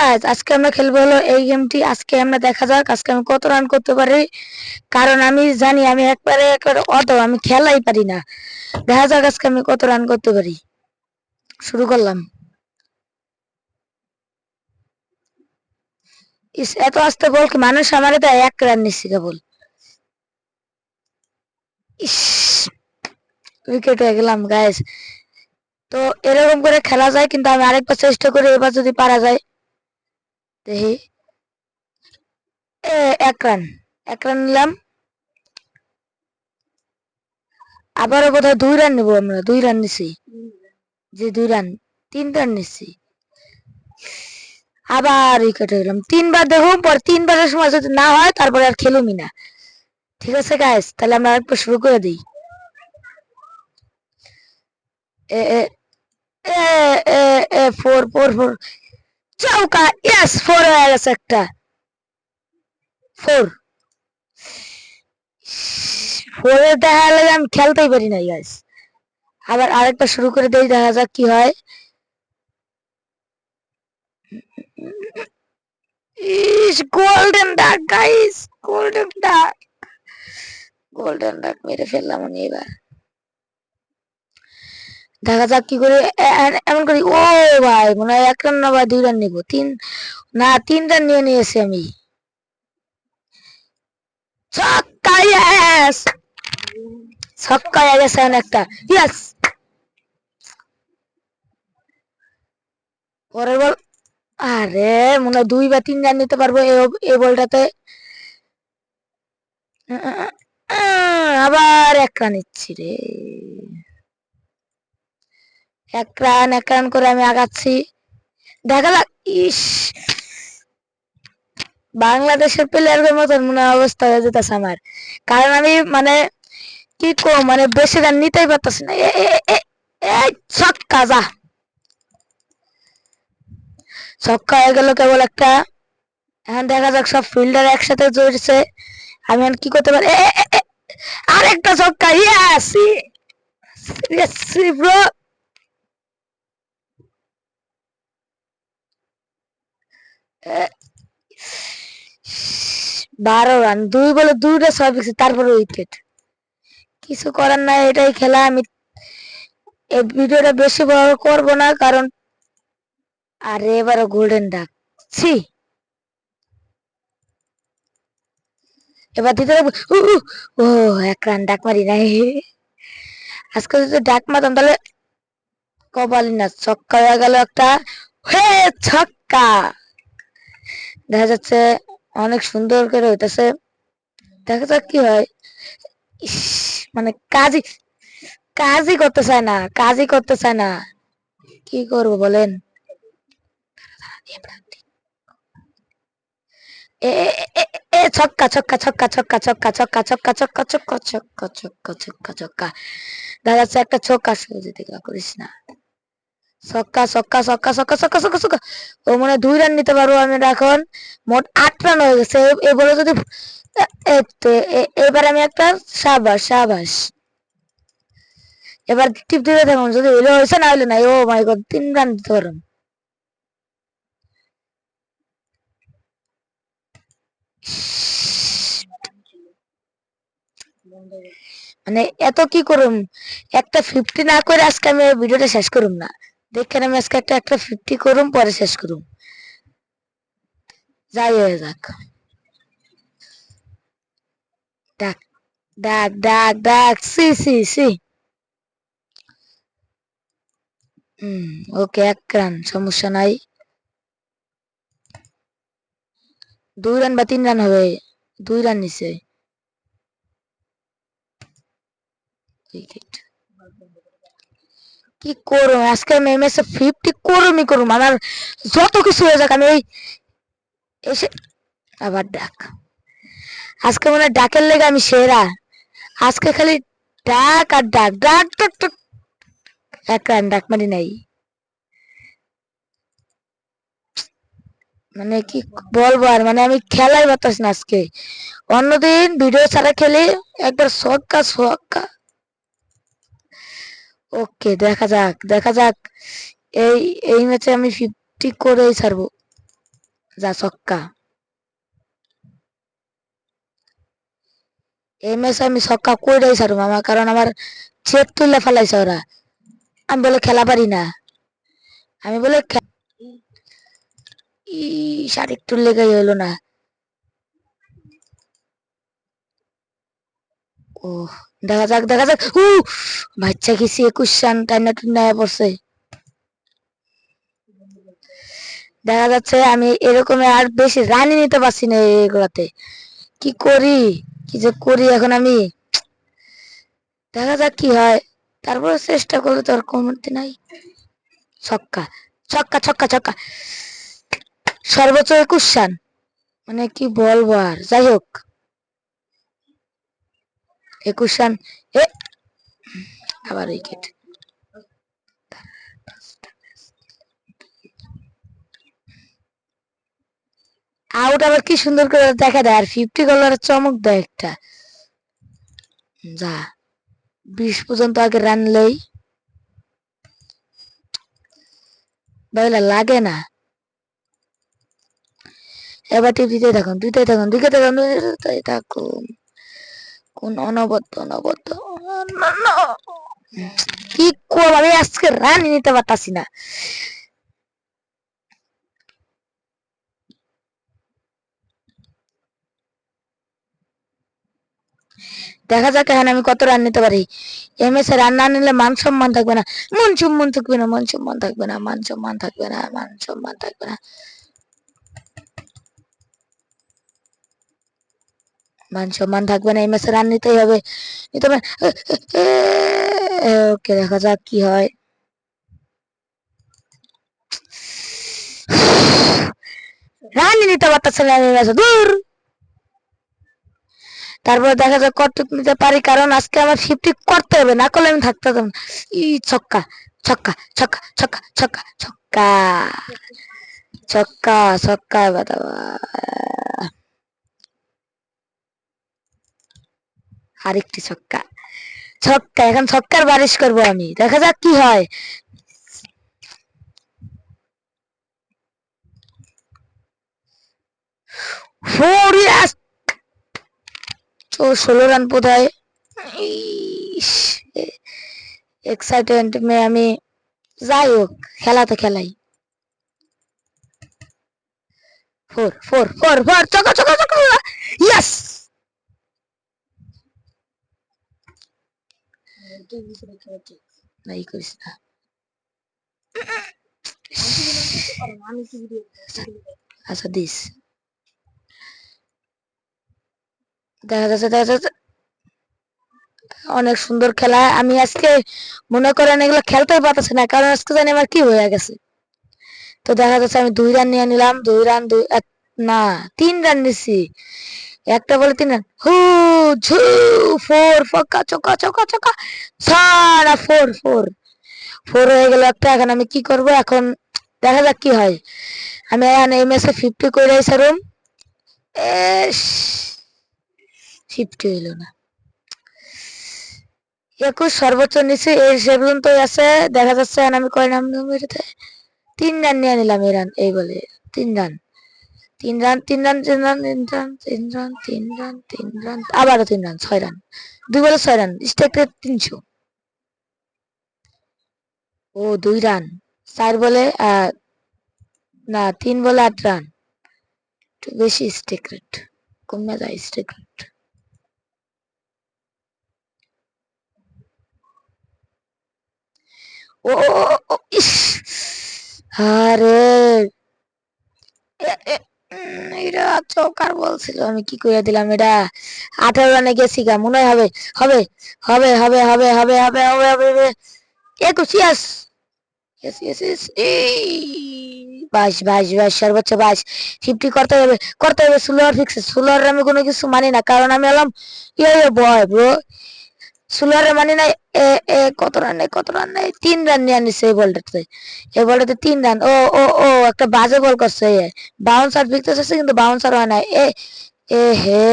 Guys, আজকে আমরা খেলবো হলো এই গেমটি। আজকে আমরা দেখা যাক আজকে আমি কত রান করতে পারি, কারণ আমি জানি আমি একবারে অত আমি খেলাই পারি না। দেখা যাক আজকে আমি কত রান করতে পারি। শুরু করলাম। ইস, এত আস্তে বল কি মানুষ আমারে তো 1 রান নিচ্ছি কেবল। ইস, উইকেট হয়ে গেলাম গাইস। তো এরকম করে খেলা যায়, কিন্তু আমি আরেকবার চেষ্টা করি, এবার যদি পারা যায়। দেখি। 1 রান, 1 রান নিলাম। আবারও বোধহয় 2 রান নিবো, আমরা 2 রান নিছি। যে 2 রান, 3 রান নিচ্ছি। আবার উইকেট হয়ে গেলাম। 3 বার দেখুন, পর 3 বারের সময় যদি না হয় তারপরে আর খেলুমি না। ঠিক আছে গাইস, তাহলে আমরা আরেকবার শুরু করে দিই। এ এ এ এ এ ফোর ফোর ফোর চৌকা। ইয়েস, 4 হয়ে গেছে একটা। 4 4 দেখা লাগে আমি খেলতেই পারি না গাইস। আবার আরেকটা শুরু করে দেই, দেখা যাক কি হয়। ইস, golden duck guys, golden duck. Golden duck মেরে ফেললাম আমি এবার। দেখা যাক কি করে। এমন করি। ও ভাই, মনে হয় 1 রান না ভাই, 2 রান নিবো। না, 3 রান নিয়ে নিয়েছি আমি। ছক্কা, ইয়েস। ছক্কা হয়ে গেছে একটা। ইয়েস। পরের বল। আরে, মনে হয় 2 বা 3 রান নিতে পারবো এই বলটাতে। আবার 1 রান নিচ্ছি রে। 1 রান করে আমি আগাচ্ছি। দেখা যাক। ইস, বাংলাদেশের প্লেয়ারদের মতন মনে অবস্থা হয়ে যেতেছে আমার, কারণ আমি মানে কি কম, মানে বেশি রান নিতেই পারতেছি না। ছক্কা, যা। ছক্কা হয়ে গেল কেবল একটা। এখন দেখা যাক, সব ফিল্ডার একসাথে জড়ছে। আমি এখন কি করতে পারি। আরেকটা ছক্কা। Yes, yes bro. 12 রান, 2 বলে 2টা 6 গেছে, তারপরে উইকেট। কিছু করার নাই, এটাই খেলা। আমি এই ভিডিওটা বেশি বড় করব না, কারণ আরে এবারও গোল্ডেন ডাক। ছি, এবার দিতে হবে। ও, 1 রান ডাক মারি নাই। আজকে যদি ডাক মারতাম তাহলে কপালই না। ছক্কা হয়ে গেল একটা। হে, ছক্কা। দেখা যাচ্ছে অনেক সুন্দর করে হইতেছে। দেখা যাক কি হয়। ইস, মানে কাজই কাজই করতে চায় না, কাজই করতে চায় না। কি করব বলেন। এ এ এ এ ছক্কা, ছক্কা, ছক্কা, ছক্কা, ছক্কা, ছক্কা, ছক্কা, ছক্কা, ছক্কা, ছক্কা, ছক্কা, ছক্কা, ছক্কা। দেখা যাচ্ছে একটা ছক্কা। যদি করিস না। ছক্কা, ছক্কা, ছক্কা, ছক্কা, ছক্কা, ছক্কা, ছক্কা। ও মনে হয় 2 রান নিতে পারবো আমি এখন। মোট 8 রান হয়ে গেছে। এবারে যদি এবার আমি একটা। সাবাস, সাবাস। এবার টিপ দিতে থাকুন, যদি হইলে হয়েছে, না হইলে নাই। ও মাই গড, 3 রান দিতে পারুন। মানে এত কি করুম, একটা 50 না করে আজকে আমি ভিডিওটা শেষ করুম না। দেখেন, আমি আজকে একটা 50 করুম, পরে শেষ করুম। যাই হয়ে যাক। ডাক, duck, duck, duck. See see see. Okay, 1 run, সমস্যা নাই। 2 রান বা 3 রান হবে। 2 রান নিচে। উইকেট। কি করুম আজকে, আমি এমএসএ 50 করুমই করুম। আমার যত কিছু হয়ে যাক, আমি এই এসে। আবার ডাক। আজকে মনে হয় ডাকের লেগে আমি সেরা। আজকে খালি ডাক আর ডাক, ডাক, ডাক, ডাক। 1 রান ডাক মারি নাই। মানে কি বলবো আর, মানে আমি খেলাই পারতাছি না আজকে। অন্যদিন ভিডিও ছাড়া খেলি একবার ছক্কা, ছক্কা। ওকে, দেখা যাক, দেখা যাক। এই এই ম্যাচে আমি 50 করেই ছাড়বো। যা ছক্কা। এই ম্যাচে আমি ছক্কা কইরাই ছাড়ু মামা, কারণ আমার চেক তুলে ফেলাইছে ওরা। আমি বলে খেলা পারি না, আমি বলে শাড়ির টুল লেগে হইলো না। ও দেখা যাক দেখা যাক। বাচ্চা গেছি 21 রান টাইনা টুন্না পড়ছে। দেখা যাচ্ছে আমি এরকম আর বেশি রানই নিতে পারছি না এগুলাতে। কি করি, কি যে করি এখন আমি। দেখা যাক কি হয়, তারপরে চেষ্টা করলে তো আর কমতি নাই। ছক্কা ছক্কা ছক্কা ছক্কা, সর্বোচ্চ 21 রান, মানে কি বলবো আর। যাই হোক 21 রান। এ আবার উইকেট। আউট আবার কি সুন্দর করে দেখা দেয়, আর 50 কলার চমক দেয় একটা। যা 20 পর্যন্ত আগে রান লই, বাইলা লাগে না। এবার টিভিতে দেখুন, দুইটাই দেখুন, দিকে দেখুন, দুইটাই থাকুন। কোন অনবদ্য অনবদ্য কি করব আমি, আজকে রান নিতে পারতাছি না। দেখা যাক এখন আমি কত রান নিতে পারি। এমএস এ রান না নিলে মান সম্মান থাকবে না, মান সম্মান থাকবে না, মান সম্মান থাকবে না, মান সম্মান থাকবে না, মান সম্মান থাকবে না, মান সম্মান থাকবে না। এমএস এ রান নিতেই হবে, নিতে হবে। ওকে দেখা যাক কি হয়। রান নিতে পারতেছে না এমএস, দূর। তারপরে দেখা যাক কতটুকু নিতে পারি, কারণ আজকে আমার 50 করতে হবে, না করলে আমি থাকতে পারবো না। ছক্কা ছক্কা ছক্কা ছক্কা ছক্কা ছক্কা ছক্কা ছক্কা বাতাবা। আরেকটি ছক্কা ছক্কা, এখন ছক্কার বারিশ করবো আমি, দেখা যাক কি হয়। ফোরিয়াস 16 রান কোথায়। এক্সাইটেড মে আমি। যাই হোক খেলা তো খেলাই। ফোর ফোর ফোর ফোর ছক্কা ছক্কা ছক্কা, ইয়েস। নাই করিস না। আচ্ছা দিস, দেখা যাচ্ছে দেখা যাচ্ছে অনেক সুন্দর খেলা। আমি আজকে মনে করেন এগুলো খেলতেই পারতেছি না, কারণ আজকে জানি আমার কি হয়ে গেছে। তো দেখা যাচ্ছে আমি 2 রান নিয়ে নিলাম, 2 রান না 3 রান নিছি, একটা বলে 3 রান। হু ঝু ফোর, ফক্কা চক্কা চক্কা চক্কা, সারা ফোর ফোর ফোর হয়ে গেল একটা। এখন আমি কি করব, এখন দেখা যাক কি হয়। আমি এখন এই ম্যাচে 50 করে আইসারুম। 50 হইল না, 21 সর্বোচ্চ নিচে এই সে পর্যন্তই আছে। দেখা যাচ্ছে আমি কয় নাম 3 রান নিয়ে নিলাম এই রান, এই বলে 3 run 3 run 3 run 3 run 3 run 3 run 3 run 3 run, আবারও 3 রান, 6 রান, 2 বলে 6 রান, স্ট্রাইক রেট 300। ও 2 রান 4 বলে না 3 বলে 8 রান, একটু বেশি স্ট্রাইক রেট, কমে যায় স্ট্রাইক রেট। ও ইস, আরে এটা চৌকার বলছিল, আমি কি করে দিলাম এটা। 18 রানে গেছি গা, মনে হবে হবে হবে হবে হবে হবে হবে হবে হবে 21, ইয়াস ইয়েস ইয়েস ইয়েস। 22 22 22 সর্বোচ্চ 22, 50 করতে হবে। সুলোয়ার ফিক্সে, সুলোয়ার আমি কোনো কিছু মানি না, কারণ আমি হলাম ইয়ে বয় ব্রো। সুলোয়ারে মানি নাই। এ এ কত রান নেই, কত রান নেই, 3 রান নিয়ে আনিছে এই বলটাতে। এই বলটাতে 3 রান। ও ও ও একটা বাজে বল করছে, বাউন্সার ফিক্স আছে কিন্তু বাউন্সার হয় না। এ এ হে,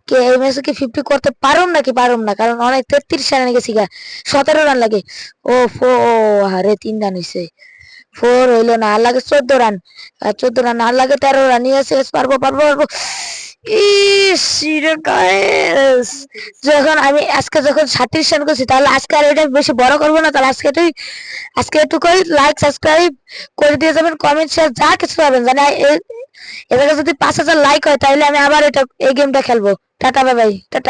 কে এই ম্যাচে কি 50 করতে পারুম নাকি পারুম না, কারণ অনেক 33 রানে গেছি গা, 17 রান লাগে। ও ফো, হারে 3 রান হইছে। ফোর হইলো না, আর লাগে 14 রান। 14 রান, আর লাগে 13 রান। ইয়েস ইয়েস, পারবো পারবো পারবো। ইস গাইস, যখন আমি আজকে যখন 37 রান করছি, তাহলে আজকে আর এটা বেশি বড় করবো না। তাহলে আজকে একটু করে লাইক সাবস্ক্রাইব করে দিয়ে যাবেন, কমেন্ট শেয়ার যা কিছু পাবেন জানি। এর যদি 5,000 লাইক হয়, তাহলে আমি আবার এই গেমটা খেলবো। Tata bye bye, tata.